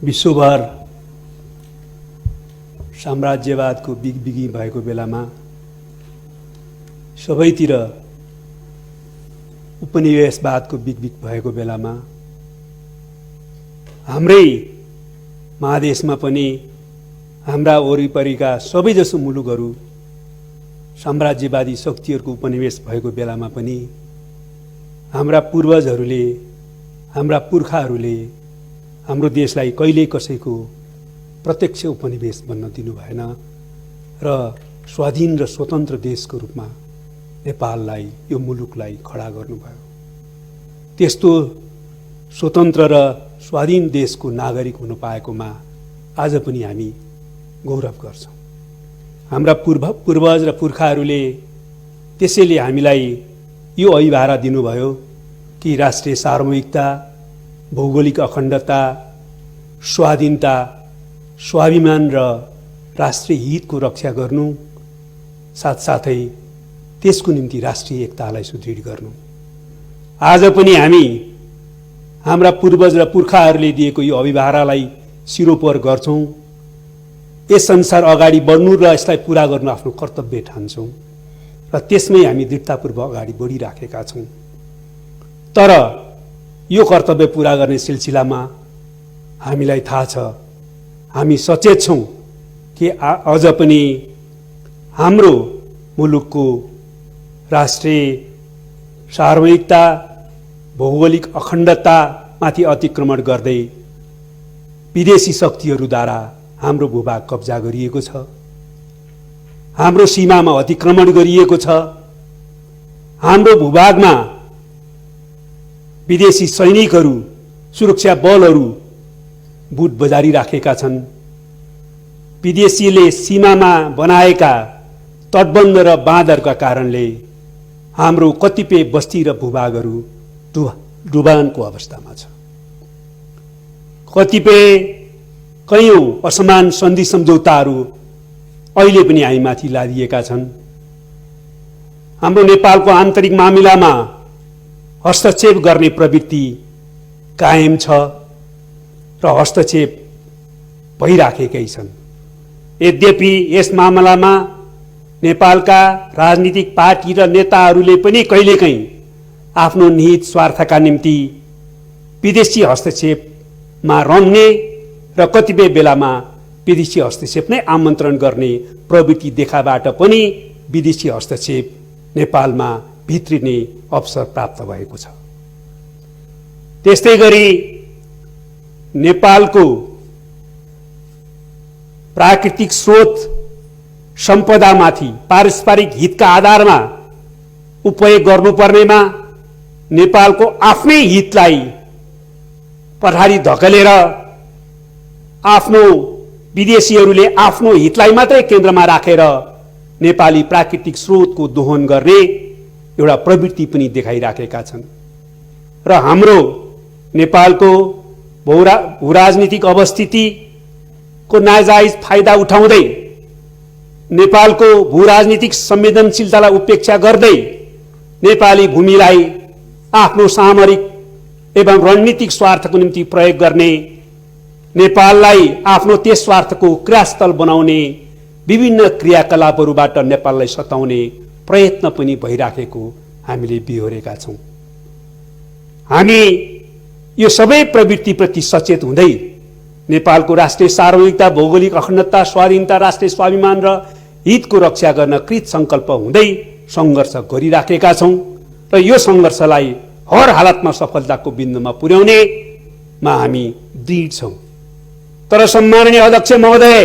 विश्वभर साम्राज्यवादको बिगबिगी भएको बेलामा सबैतिर उपनिवेशवादको बिगबिग भएको बेलामा हाम्रै महादेशमा पनि हाम्रा वरिपरिका सबैजसो मुलुकहरू साम्राज्यवादी शक्तिहरूको उपनिवेश भएको बेलामा पनि हाम्रा पूर्वजहरूले हाम्रा पुर्खाहरूले हाम्रो देशलाई कहिल्यै कसैको प्रत्यक्ष उपनिवेश बन्न दिनु भएन र स्वाधीन र स्वतन्त्र देशको रूपमा नेपाललाई यो मुलुकलाई खडा गर्नुभयो। त्यस्तो स्वतन्त्र र स्वाधीन देशको नागरिक हुन पाएकोमा आज पनि हामी गौरव गर्छौँ। हाम्रा पूर्वज र पुर्खाहरूले त्यसैले हामीलाई यो अभिभारा दिनुभयो कि राष्ट्रिय सार्वभौमिकता, भौगोलिक अखण्डता, स्वाधीनता, स्वाभिमान र राष्ट्रिय हितको रक्षा गर्नु, साथसाथै त्यसको निम्ति राष्ट्रिय एकतालाई सुदृढ गर्नु। आज पनि हामी हाम्रा पूर्वज र पुर्खाहरूले दिएको यो अभिभारालाई सिरोपर गर्छौँ। यस संसार अगाडि बढ्नु र यसलाई पुरा गर्नु आफ्नो कर्तव्य ठान्छौँ र त्यसमै हामी दृढतापूर्वक अगाडि बढिराखेका छौँ। तर यो कर्तव्य पुरा गर्ने सिलसिलामा हामीलाई थाहा छ, हामी सचेत छौँ कि अझ पनि हाम्रो मुलुकको राष्ट्रिय सार्वभौमिकता, भौगोलिक अखण्डतामाथि अतिक्रमण गर्दै विदेशी शक्तिहरूद्वारा हाम्रो भूभाग कब्जा गरिएको छ, हाम्रो सीमामा अतिक्रमण गरिएको छ, हाम्रो भूभागमा विदेशी सैनिकहरू, सुरक्षा बलहरू बुट बजारी राखेका छन्। विदेशीले सीमामा बनाएका तटबन्ध र बाँधहरूका कारणले हाम्रो कतिपय बस्ती र भूभागहरू डुबानको अवस्थामा छ। कतिपय कयौं असमान सन्धि सम्झौताहरू अहिले पनि हामीमाथि लादिएका छन्। हाम्रो नेपालको आन्तरिक मामिलामा हस्तक्षेप गर्ने प्रवृत्ति कायम छ र हस्तक्षेप भइराखेकै छन्। यद्यपि यस मामलामा नेपालका राजनीतिक पार्टी र नेताहरूले पनि कहिलेकाहीँ आफ्नो निहित स्वार्थका निम्ति विदेशी हस्तक्षेपमा रम्ने र कतिपय बेलामा विदेशी हस्तक्षेप नै आमन्त्रण गर्ने प्रवृत्ति देखाबाट पनि विदेशी हस्तक्षेप नेपालमा भित्रिने अवसर प्राप्त भएको छ। त्यस्तै गरी नेपालको प्राकृतिक स्रोत सम्पदामाथि पारस्परिक हितका आधारमा उपयोग गर्नुपर्नेमा नेपालको आफ्नै हितलाई पछाडि धकेलेर आफ्नो विदेशीहरूले आफ्नो हितलाई मात्रै केन्द्रमा राखेर नेपाली प्राकृतिक स्रोतको दोहन गर्ने एउटा प्रवृत्ति पनि देखाइराखेका छन् र हाम्रो नेपालको भूराजनीतिक अवस्थितिको नाजायज फाइदा उठाउँदै नेपालको भूराजनीतिक संवेदनशीलतालाई उपेक्षा गर्दै नेपाली भूमिलाई आफ्नो सामरिक एवं रणनीतिक स्वार्थको निम्ति प्रयोग गर्ने, नेपाललाई आफ्नो त्यस स्वार्थको क्रियास्थल बनाउने विभिन्न क्रियाकलापहरूबाट नेपाललाई सताउने प्रयत्न पनि भइराखेको हामीले बिहोरेका छौँ। हामी यो सबै प्रवृत्तिप्रति सचेत हुँदै नेपालको राष्ट्रिय सार्वभौमिकता, भौगोलिक अखण्डता, स्वाधीनता, राष्ट्रिय स्वाभिमान र हितको रक्षा गर्न कृत संकल्प हुँदै सङ्घर्ष गरिराखेका छौँ र यो सङ्घर्षलाई हर हालतमा सफलताको बिन्दुमा पुर्याउनेमा हामी दृढ छौँ। तर सम्माननीय अध्यक्ष महोदय,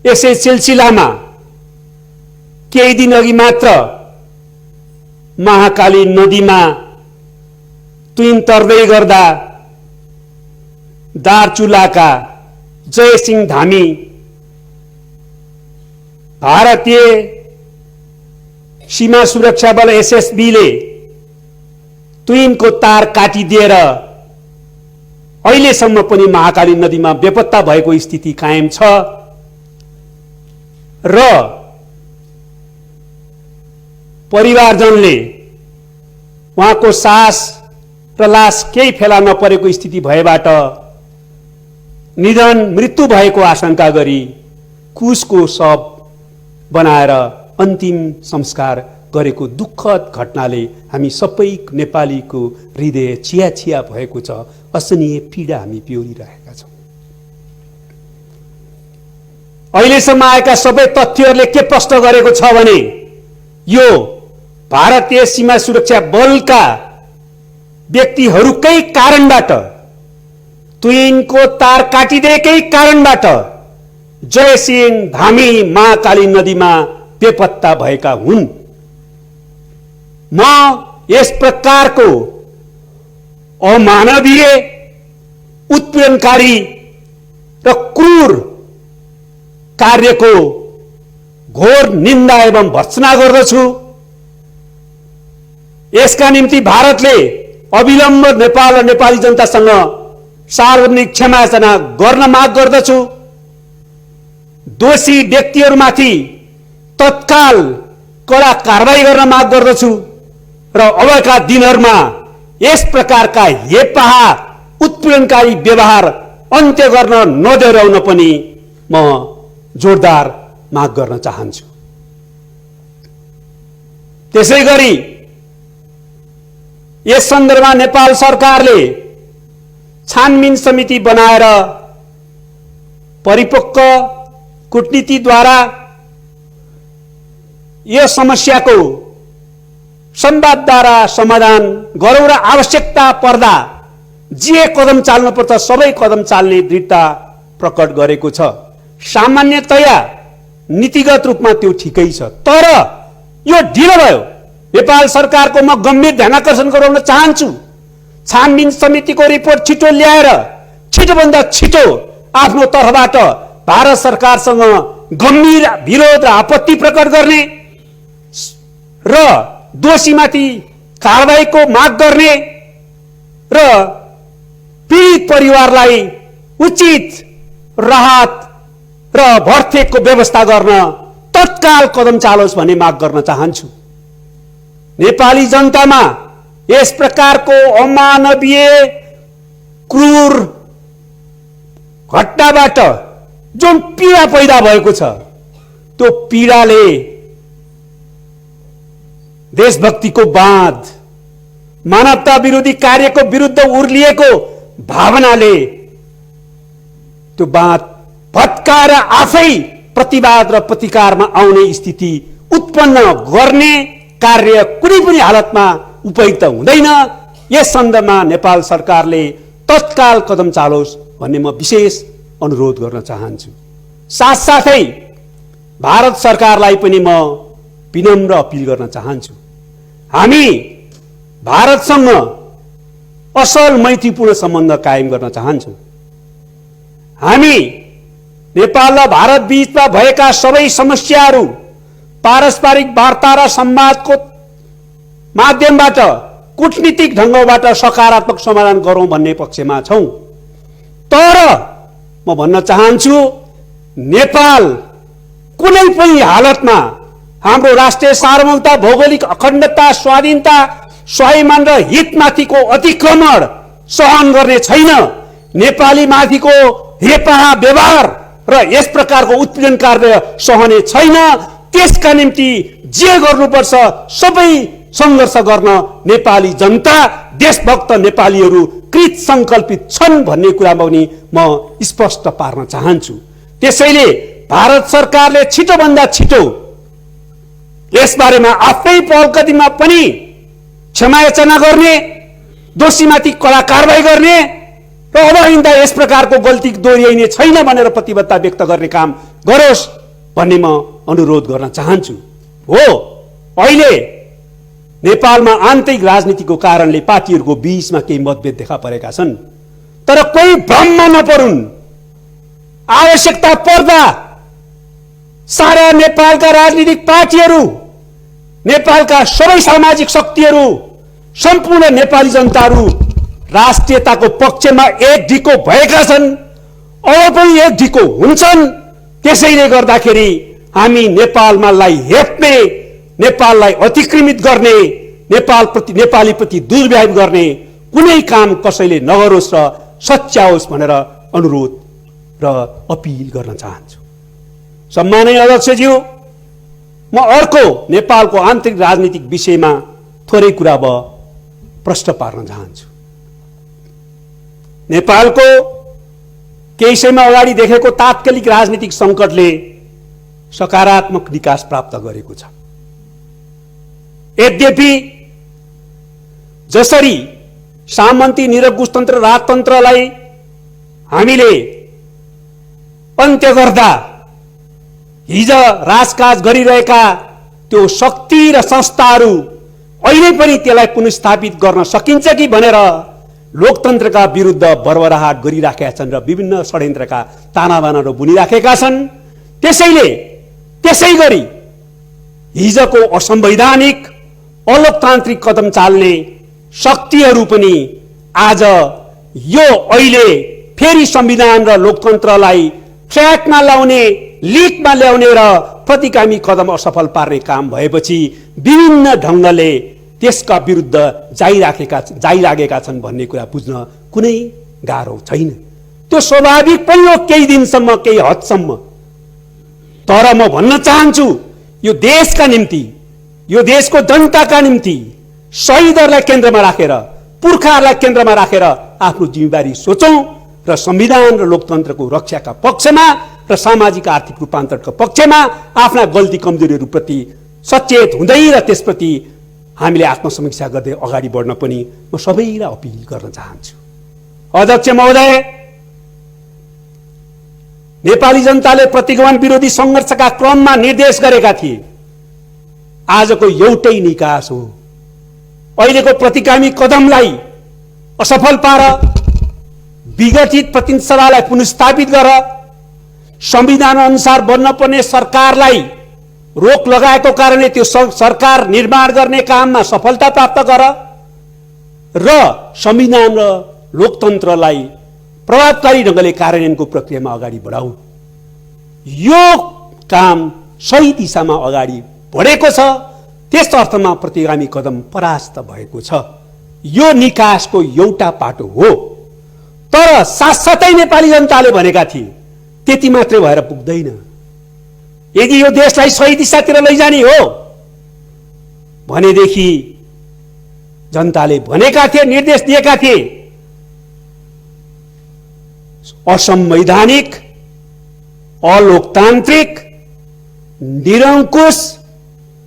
यसै सिलसिलामा केही दिन अघि मात्र महाकाली नदीमा तुइन तर्दै गर्दा दार्चुलाका जयसिंह धामी भारतीय सीमा सुरक्षा बल एसएसबीले तुइनको तार काटिदिएर अहिलेसम्म पनि महाकाली नदीमा बेपत्ता भएको स्थिति कायम छ र परिवारजनले उहाँको सास र लास केही फेला नपरेको स्थिति भएबाट निधन मृत्यु भएको आशंका गरी कुशको शव बनाएर अन्तिम संस्कार गरेको दुःखद घटनाले हामी सबै नेपालीको हृदय छिया छिया भएको छ। असहनीय पीडा हामी बेहोरिरहेका छौँ। अहिलेसम्म आएका सबै तथ्यहरूले के प्रश्न गरेको छ भने यो भारतीय सीमा सुरक्षा बलका व्यक्तिहरूकै कारणबाट, तुइनको तार काटिदिएकै कारणबाट जयसिंह धामी महाकाली नदीमा बेपत्ता भएका हुन्। म यस प्रकारको अमानवीय, उत्पीडनकारी र क्रूर कार्यको घोर निन्दा एवं भर्त्सना गर्दछु। यसका निम्ति भारतले अविलम्ब नेपाल र नेपाली जनतासँग सार्वजनिक क्षमायाचना गर्न माग गर्दछु। दोषी व्यक्तिहरूमाथि तत्काल कडा कारबाही गर्न माग गर्दछु र अबका दिनहरूमा यस प्रकारका हेपाहा उत्पीडनकारी व्यवहार अन्त्य गर्न नदोहोऱ्याउन पनि म जोरदार माग गर्न चाहन्छु। त्यसैगरी यस सन्दर्भमा नेपाल सरकारले छानबिन समिति बनाएर परिपक्व कूटनीतिद्वारा यो समस्याको संवादद्वारा समाधान गरौँ र आवश्यकता पर्दा जे कदम चाल्नुपर्छ सबै कदम चाल्ने दृढता प्रकट गरेको छ। सामान्यतया नीतिगत रूपमा त्यो ठिकै छ, तर यो ढिलो भयो। नेपाल सरकारको म गम्भीर ध्यानाकर्षण गराउन चाहन्छु। छानबिन समितिको रिपोर्ट छिटो ल्याएर छिटोभन्दा छिटो आफ्नो तर्फबाट भारत सरकारसँग गम्भीर विरोध र आपत्ति प्रकट गर्ने र दोषीमाथि कारबाहीको माग गर्ने र पीडित परिवारलाई उचित राहत र भर्तेको व्यवस्था गर्न तत्काल कदम चालोस् भन्ने माग गर्न चाहन्छु। नेपाली जनतामा यस प्रकारको अमानवीय क्रूर घटनाबाट जुन पीडा पैदा भएको छ त्यो पीडाले देशभक्तिको बाँध, मानवता विरोधी कार्यको विरुद्ध उर्लिएको भावनाले त्यो बाँध भत्काएर आफै प्रतिवाद र प्रतिकारमा आउने स्थिति उत्पन्न गर्ने कार्य कुनै पनि हालतमा उपयुक्त हुँदैन। यस सन्दर्भमा नेपाल सरकारले तत्काल कदम चालोस् भन्ने म विशेष अनुरोध गर्न चाहन्छु। साथसाथै भारत सरकारलाई पनि म विनम्र अपिल गर्न चाहन्छु। हामी भारतसँग असल मैत्रीपूर्ण सम्बन्ध कायम गर्न चाहन्छौँ। हामी नेपाल र भारत बीचमा भएका सबै समस्याहरू पारस्परिक वार्ता र संवादको माध्यमबाट कूटनीतिक ढङ्गबाट सकारात्मक समाधान गरौँ भन्ने पक्षमा छौँ। तर म भन्न चाहन्छु नेपाल कुनै पनि हालतमा हाम्रो राष्ट्रिय सार्वभौमता, भौगोलिक अखण्डता, स्वाधीनता, स्वाभिमान र हितमाथिको अतिक्रमण सहन गर्ने छैन। नेपाली माथिको हेपाहा व्यवहार र यस प्रकारको उत्पीडन कार्य सहने छैन। त्यसका निम्ति जे गर्नुपर्छ सबै सङ्घर्ष गर्न नेपाली जनता, देशभक्त नेपालीहरू कृत सङ्कल्पित छन् भन्ने कुरामा पनि म स्पष्ट पार्न चाहन्छु। त्यसैले भारत सरकारले छिटोभन्दा छिटो यसबारेमा आफ्नै पहल कदममा पनि क्षमायाचना गर्ने, दोषीमाथि कडा कारबाही गर्ने र अब आइन्दा यस प्रकारको गल्ती दोहोऱ्याइने छैन भनेर प्रतिबद्धता व्यक्त गर्ने काम गरोस् भन्ने म अनुरोध गर्न चाहन्छु। हो, अहिले नेपालमा आन्तरिक राजनीतिको कारणले पार्टीहरूको बीचमा केही मतभेद देखा परेका छन्, तर कोही भ्रममा नपरुन्। आवश्यकता पर्दा सारा नेपालका राजनीतिक पार्टीहरू, नेपालका सबै सामाजिक शक्तिहरू, सम्पूर्ण नेपाली जनताहरू राष्ट्रियताको पक्षमा एक ढिको भएका छन्, अब पनि एक ढिको हुन्छन्। त्यसैले गर्दाखेरि हामी नेपालमालाई हेप्ने, नेपाललाई अतिक्रमित गर्ने, नेपाली प्रति दुर्व्यवहार गर्ने कुनै काम कसैले नगरोस् र सच्याओस् भनेर अनुरोध र अपिल गर्न चाहन्छु। सम्माननीय अध्यक्षज्यू, म अर्को नेपालको आन्तरिक राजनीतिक विषयमा थोरै कुरा अब प्रश्न पार्न चाहन्छु। नेपालको केही समय अगाडि देखेको तात्कालिक राजनीतिक सङ्कटले सकारात्मक विकास प्राप्त गरेको छ। यद्यपि जसरी सामन्ती निरङ्कुशतन्त्र राजतन्त्रलाई हामीले अन्त्य गर्दा हिज राजकाज गरिरहेका त्यो शक्ति र संस्थाहरू अहिले पनि त्यसलाई पुनर्स्थापित गर्न सकिन्छ कि भनेर लोकतन्त्रका विरुद्ध बर्बराहट गरिराखेका छन् र विभिन्न षड्यन्त्रका तानाबानाहरू बुनिराखेका छन्। त्यसै गरी हिजको असंवैधानिक अलोकतान्त्रिक कदम चाल्ने शक्तिहरू पनि आज यो अहिले फेरि संविधान र लोकतन्त्रलाई ट्र्याकमा ल्याउने, लिकमा ल्याउने र प्रतिगामी कदम असफल पार्ने काम भएपछि विभिन्न ढङ्गले त्यसका विरुद्ध जाइराखेका छन् भन्ने कुरा बुझ्न कुनै गाह्रो छैन। त्यो स्वाभाविक पनि हो केही दिनसम्म, केही हदसम्म। तर म भन्न चाहन्छु, यो देशका निम्ति, यो देशको जनताका निम्ति शहीदहरूलाई केन्द्रमा राखेर, पुर्खाहरूलाई केन्द्रमा राखेर आफ्नो जिम्मेवारी सोचौं र संविधान र लोकतन्त्रको रक्षाका पक्षमा र सामाजिक आर्थिक रूपान्तरणको पक्षमा आफ्ना गल्ती कमजोरीहरूप्रति सचेत हुँदै र त्यसप्रति हामीले आत्मसमीक्षा गर्दै अगाडि बढ्न पनि म सबैलाई अपिल गर्न चाहन्छु। अध्यक्ष महोदय, नेपाली जनताले प्रतिगमन विरोधी संघर्षका क्रममा निर्देश गरेका थिए। आजको एउटै निकास हो, अहिलेको प्रतिगामी कदमलाई असफल पार, विघटित प्रतिनिधि सभालाई पुनर्स्थापित गर, संविधान अनुसार बन्न पर्ने सरकारलाई रोक लगाएको कारणले त्यो सरकार निर्माण गर्ने काममा सफलता प्राप्त गर र संविधान र लोकतन्त्रलाई प्रभावकारी ढङ्गले कार्यान्वयनको प्रक्रियामा अगाडि बढाऊ। यो काम सही दिशामा अगाडि बढेको छ। त्यस अर्थमा प्रतिगामी कदम परास्त भएको छ। यो निकासको एउटा पाटो हो। तर साथसाथै नेपाली जनताले भनेका थिए त्यति मात्रै भएर पुग्दैन। यदि यो देशलाई सही दिशातिर लैजाने हो भनेदेखि जनताले भनेका थिए, निर्देश दिएका थिए, असंवैधानिक, अलोकतान्त्रिक, निरङ्कुश,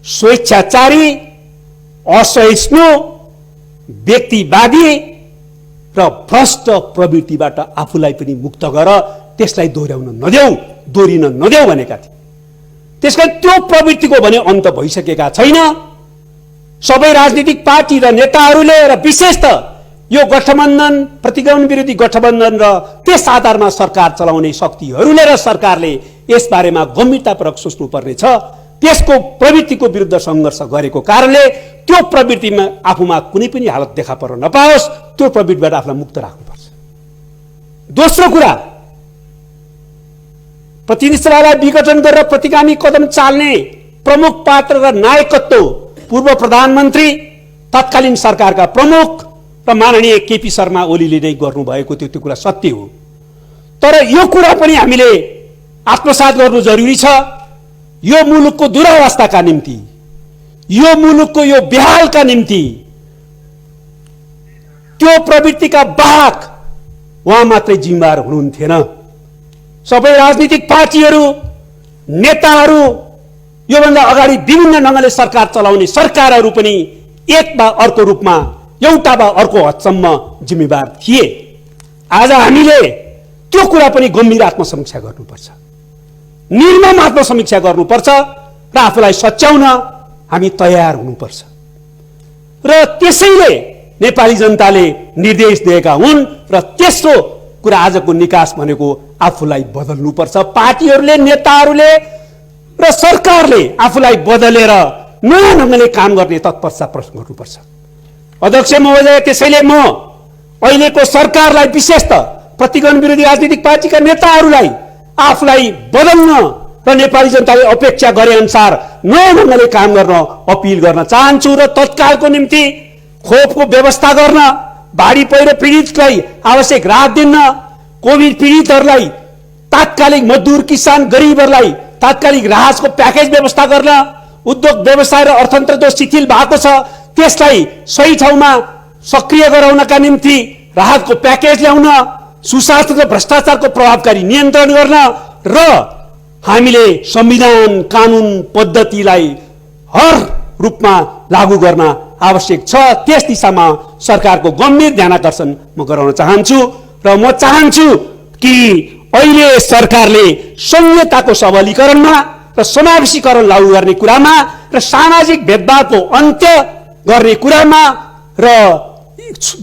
स्वेच्छाचारी, असहिष्णु, व्यक्तिवादी र भ्रष्ट प्रवृत्तिबाट आफूलाई पनि मुक्त गर, त्यसलाई दोहोरिन नदेऊ भनेका थिए। त्यसकारण त्यो प्रवृत्तिको भने अन्त भइसकेका छैन। सबै राजनीतिक पार्टी र नेताहरूले र विशेषतः यो गठबन्धन, प्रतिगमन विरोधी गठबन्धन र त्यस आधारमा सरकार चलाउने शक्तिहरूले र सरकारले यसबारेमा गम्भीरतापूर्वक सोच्नुपर्ने छ। त्यसको प्रवृत्तिको विरुद्ध सङ्घर्ष गरेको कारणले त्यो प्रवृत्तिमा आफूमा कुनै पनि हालत देखा पर्न नपाओस्, त्यो प्रवृत्तिबाट आफूलाई मुक्त राख्नुपर्छ। दोस्रो कुरा, प्रतिनिधि सभालाई विघटन गरेर प्रतिगामी कदम चाल्ने प्रमुख पात्र र नायकत्व पूर्व प्रधानमन्त्री, तत्कालीन सरकारका प्रमुख र माननीय केपी शर्मा ओलीले नै गर्नुभएको थियो। त्यो कुरा सत्य हो। तर यो कुरा पनि हामीले आत्मसात गर्नु जरुरी छ। यो मुलुकको दुरावस्थाका निम्ति, यो मुलुकको यो बेहालका निम्ति त्यो प्रवृत्तिका बाहक उहाँ मात्रै जिम्मेवार हुनुहुन्थेन। सबै राजनीतिक पार्टीहरू, नेताहरू, योभन्दा अगाडि विभिन्न ढङ्गले सरकार चलाउने सरकारहरू पनि एक वा अर्को रूपमा, एउटा वा अर्को हदसम्म जिम्मेवार थिए। आज हामीले त्यो कुरा पनि गम्भीर आत्मसमीक्षा गर्नुपर्छ, निर्मम आत्मसमीक्षा गर्नुपर्छ र आफूलाई सच्याउन हामी तयार हुनुपर्छ। र त्यसैले नेपाली जनताले निर्देश दिएका हुन् र तेस्रो कुरा आजको निकास भनेको आफूलाई बदल्नुपर्छ। पार्टीहरूले, नेताहरूले र सरकारले आफूलाई बदलेर नयाँ ढङ्गले काम गर्ने तत्परता प्रश्न गर्नुपर्छ। अध्यक्ष महोदय, त्यसैले म अहिलेको सरकारलाई, विशेषतः प्रतिगमन विरोधी राजनीतिक पार्टीका नेताहरूलाई आफूलाई बदल्न र नेपाली जनताले अपेक्षा गरे अनुसार नयाँ ढङ्गले काम गर्न अपिल गर्न चाहन्छु र तत्कालको निम्ति खोपको व्यवस्था गर्न, बाढी पहिरो पीडितलाई आवश्यक राहत दिन, कोभिड पीडितहरूलाई तात्कालिक मजदुर किसान गरिबहरूलाई तात्कालिक राहतको प्याकेज व्यवस्था गर्न, उद्योग व्यवसाय र अर्थतन्त्र जो शिथिल भएको छ त्यसलाई सही ठाउँमा सक्रिय गराउनका निम्ति राहतको प्याकेज ल्याउन, सुशासन र भ्रष्टाचारको प्रभावकारी नियन्त्रण गर्न र हामीले संविधान कानुन पद्धतिलाई हर रूपमा लागू गर्न आवश्यक छ। त्यस दिशामा सरकारको गम्भीर ध्यानाकर्षण म गराउन चाहन्छु र म चाहन्छु कि अहिले सरकारले संहिताको सबलीकरणमा र समावेशीकरण लागू गर्ने कुरामा र सामाजिक भेदभावको अन्त्य गर्ने कुरामा र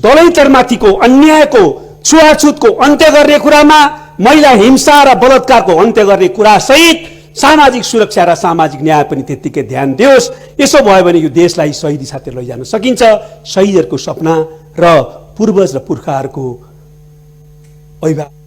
दलैतरमाथिको अन्यायको छुवाछुतको अन्त्य गर्ने कुरामा, महिला हिंसा र बलात्कारको अन्त्य गर्ने कुरा सहित सामाजिक सुरक्षा र सामाजिक न्याय पनि त्यत्तिकै ध्यान दियोस्। यसो भयो भने यो देशलाई सही दिशातिर लैजान सकिन्छ। शहीदहरूको सपना र पूर्वज र पुर्खाहरूको अभिभावक